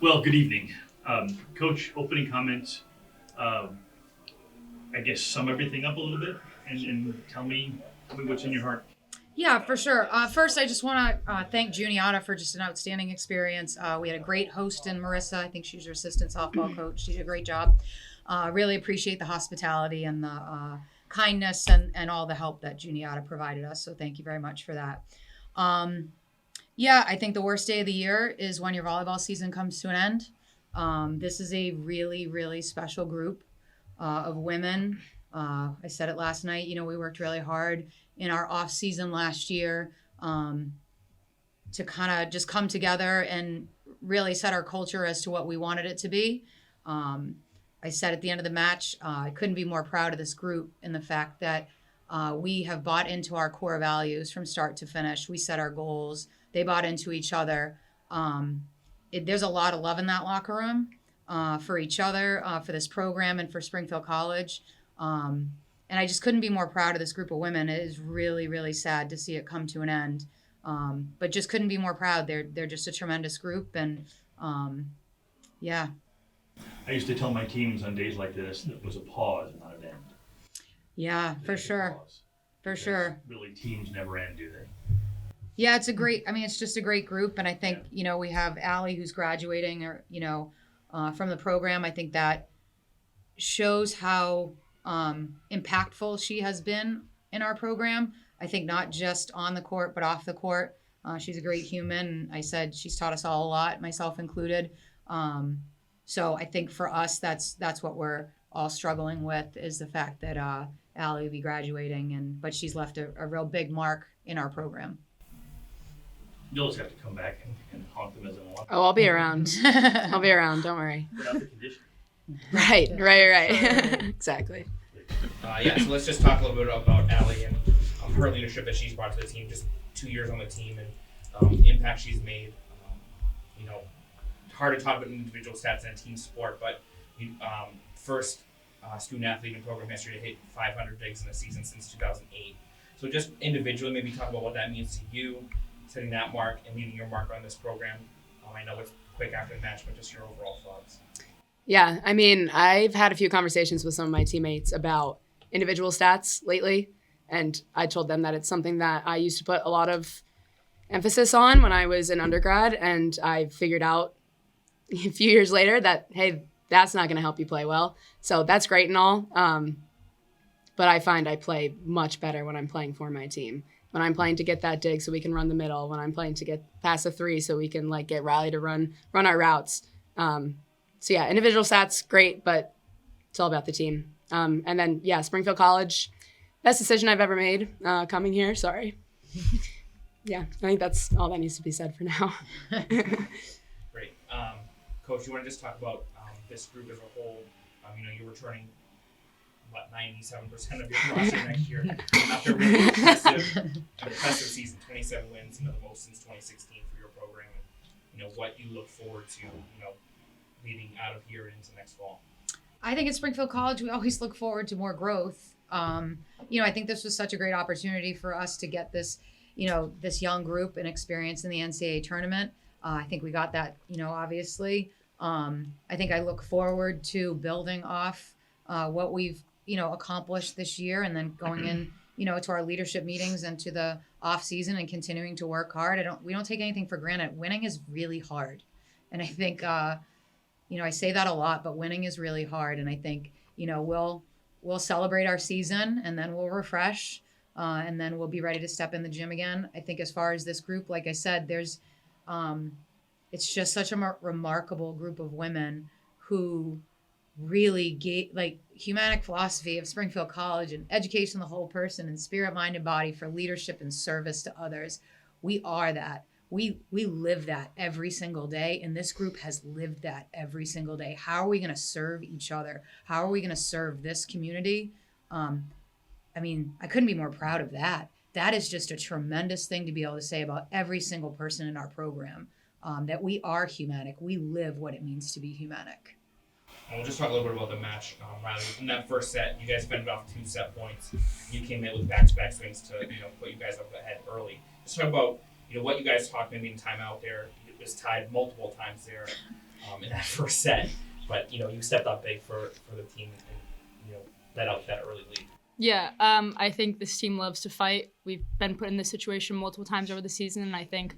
Well, good evening. Coach, opening comments. I guess sum everything up a little bit and tell me what's in your heart. Yeah, for sure. First, I just want to thank Juniata for just an outstanding experience. We had a great host in Marissa. I think she's your assistant softball coach. She did a great job. Really appreciate the hospitality and the kindness and all the help that Juniata provided us. So thank you very much for that. Um, yeah, I think the worst day of the year is when your volleyball season comes to an end. This is a really, really special group of women. I said it last night. We worked really hard in our off season last year to kind of just come together and really set our culture as to what we wanted it to be. Um, I said at the end of the match, I couldn't be more proud of this group in the fact that we have bought into our core values from start to finish. We set our goals. They bought into each other. There's a lot of love in that locker room for each other, for this program, and for Springfield College. And I just couldn't be more proud of this group of women. It is really, really sad to see it come to an end. But just couldn't be more proud. They're just a tremendous group, and yeah. I used to tell my teams on days like this that it was a pause, not an end. Yeah, for sure. For sure. Really, teams never end, do they? Yeah, it's just a great group. And I think, we have Allie who's graduating from the program. I think that shows how impactful she has been in our program. I think not just on the court, but off the court. She's a great human. I said she's taught us all a lot, myself included. So I think for us, that's what we're all struggling with is the fact that Allie will be graduating, but she's left a real big mark in our program. You'll just have to come back and haunt them as a one. Oh, I'll be around. I'll be around. Don't worry. Without the condition. Right. Exactly. So let's just talk a little bit about Allie and her leadership that she's brought to the team. Just 2 years on the team and impact she's made. Hard to talk about individual stats in a team sport, but first student athlete in the program history to hit 500 digs in a season since 2008. So just individually, maybe talk about what that means to you, setting that mark and leaving your mark on this program. I know it's quick after the match, but just your overall thoughts. Yeah, I mean, I've had a few conversations with some of my teammates about individual stats lately, and I told them that it's something that I used to put a lot of emphasis on when I was an undergrad, and I figured out a few years later that, hey, that's not going to help you play well. So that's great and all, but I find I play much better when I'm playing for my team. When I'm playing to get that dig so we can run the middle, when I'm playing to get past a three so we can get Riley to run our routes. So yeah, individual stats, great, but it's all about the team. And then, yeah, Springfield College, best decision I've ever made coming here. Sorry. Yeah, I think that's all that needs to be said for now. Great. Coach, you want to just talk about this group as a whole? You're returning, 97% of your roster next year after a really impressive season, 27 wins, the most since 2016 for your program. And, what you look forward to, leading out of here into next fall. I think at Springfield College, we always look forward to more growth. I think this was such a great opportunity for us to get this, this young group and experience in the NCAA tournament. I think we got that, obviously. I think I look forward to building off what we've, accomplished this year and then going in, to our leadership meetings and to the off season and continuing to work hard. We don't take anything for granted. Winning is really hard. And I think, I say that a lot, but winning is really hard. And I think, we'll celebrate our season and then we'll refresh and then we'll be ready to step in the gym again. I think as far as this group, like I said, there's, it's just such a remarkable group of women who really gave humanic philosophy of Springfield College and education, the whole person and spirit, mind and body for leadership and service to others. We are that. We live that every single day, and this group has lived that every single day. How are we going to serve each other? How are we going to serve this community? I couldn't be more proud of that. That is just a tremendous thing to be able to say about every single person in our program, that we are humanic. We live what it means to be humanic. And we'll just talk a little bit about the match. Riley, in that first set, you guys fended off 2 set points. You came in with back-to-back swings to put you guys up ahead early. Just talk about what you guys talked maybe in timeout there. It was tied multiple times there. in that first set. But you stepped up big for the team and let out that early lead. Yeah, I think this team loves to fight. We've been put in this situation multiple times over the season, and I think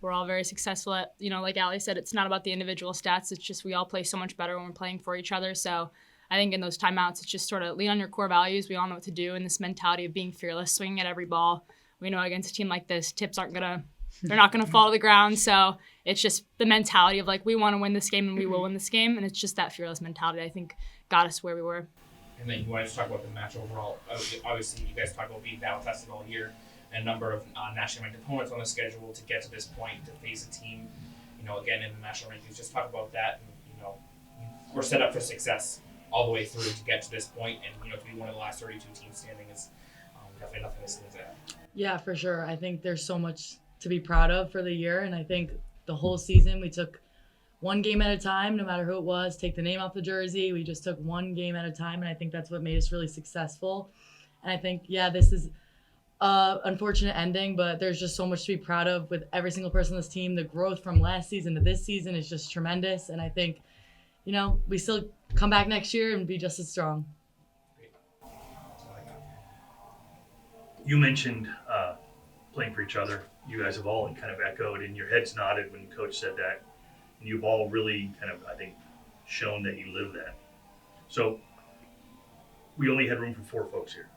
we're all very successful at, like Ali said, it's not about the individual stats. It's just we all play so much better when we're playing for each other. So I think in those timeouts, it's just sort of lean on your core values. We all know what to do, and this mentality of being fearless, swinging at every ball. We know against a team like this, tips they're not going to fall to the ground. So it's just the mentality of we want to win this game and we will win this game. And it's just that fearless mentality, I think, got us where we were. And then you wanted to talk about the match overall. Obviously, you guys talked about being battle tested all year, and a number of national ranked opponents on the schedule to get to this point to face a team, again in the national rankings. Just talk about that. And, we're set up for success all the way through to get to this point, and to be one of the last 32 teams standing is definitely nothing to sneeze at. Yeah, for sure. I think there's so much to be proud of for the year, and I think the whole season we took one game at a time, no matter who it was, take the name off the jersey. We just took one game at a time, and I think that's what made us really successful. And I think, this is unfortunate ending, but there's just so much to be proud of with every single person on this team. The growth from last season to this season is just tremendous, and I think, we still come back next year and be just as strong. You mentioned playing for each other. You guys have all kind of echoed, and your heads nodded when Coach said that. And you've all really kind of, I think, shown that you live that. So we only had room for 4 folks here.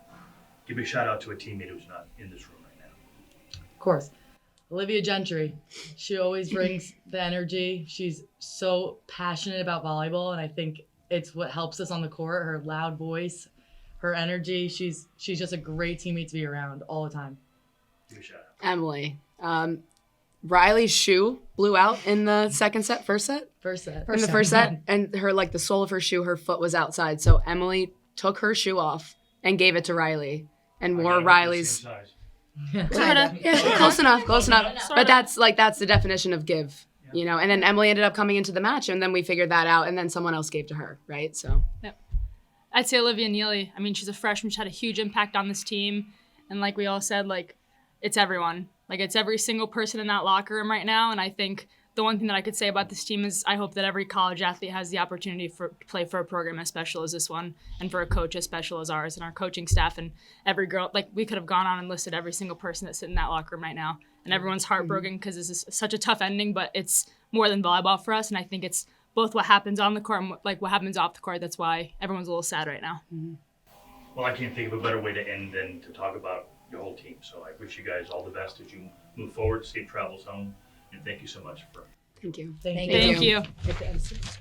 Give a shout out to a teammate who's not in this room right now. Of course. Olivia Gentry. She always brings the energy. She's so passionate about volleyball, and I think it's what helps us on the court. Her loud voice, her energy. She's just a great teammate to be around all the time. Give a shout out. Emily. Riley's shoe blew out in the first set? First set. In the first set, and her the sole of her shoe, her foot was outside. So Emily took her shoe off and gave it to Riley and wore Riley's. Yeah, close enough. But that's the definition of give, And then Emily ended up coming into the match, and then we figured that out, and then someone else gave to her, right? So. Yep. I'd say Olivia Neely. I mean, she's a freshman. She had a huge impact on this team, and like we all said, it's everyone. It's every single person in that locker room right now, and I think the one thing that I could say about this team is I hope that every college athlete has the opportunity to play for a program as special as this one and for a coach as special as ours and our coaching staff and every girl. We could have gone on and listed every single person that's sitting in that locker room right now, and everyone's heartbroken because this is such a tough ending, but it's more than volleyball for us, and I think it's both what happens on the court and what happens off the court. That's why everyone's a little sad right now. Mm-hmm. Well, I can't think of a better way to end than to talk about your whole team. So I wish you guys all the best as you move forward, safe travels home, and thank you so much for. Thank you. Thank Thank you. you.